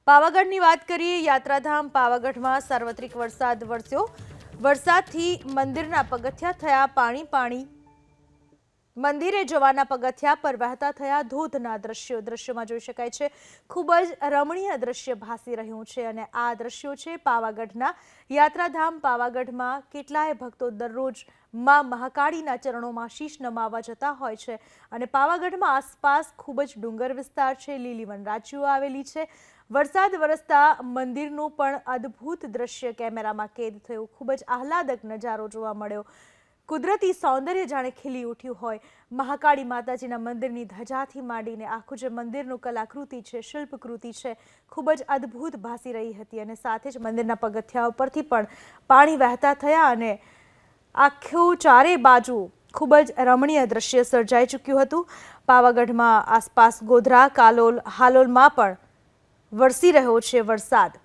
પાવાગઢની વાત કરીએ। યાત્રાધામ પાવાગઢમાં સાર્વત્રિક વરસાદ વરસ્યો। વરસાદથી મંદિરના પગથિયા થયા પાણી। મંદિરે જવાના પગથિયા પર વહેતા થયા ધોધના દ્રશ્યોમાં જોઈ શકાય છે। ખૂબ જ રમણીય દ્રશ્ય ભાસી રહ્યું છે અને આ દ્રશ્યો છે પાવાગઢના। યાત્રાધામ પાવાગઢમાં કેટલાય ભક્તો દરરોજ માં મહાકાળીના ચરણોમાં શીશ નમાવવા જતા હોય છે અને પાવાગઢમાં આસપાસ ખૂબ જ ડુંગર વિસ્તાર છે, લીલી વનરાજીઓ આવેલી છે। વરસાદ વરસતા મંદિરનું પણ અદ્ભુત દ્રશ્ય કેમેરામાં કેદ થયું। ખૂબ જ આહલાદક નજારો જોવા મળ્યો। કુદરતી સૌંદર્ય જાણે ખીલી ઉઠ્યું હોય। મહાકાળી માતાજીના મંદિરની ધજાથી માંડીને આખું જે મંદિરનું કલાકૃતિ છે, શિલ્પકૃતિ છે, ખૂબ જ અદ્ભુત ભાસી રહી હતી અને સાથે જ મંદિરના પગથિયા ઉપરથી પણ પાણી વહેતા થયા અને આખું ચારે બાજુ ખૂબ જ રમણીય દ્રશ્ય સર્જાઈ ચૂક્યું હતું। પાવાગઢમાં આસપાસ ગોધરા, કાલોલ, હાલોલમાં પણ વરસી રહ્યો છે વરસાદ।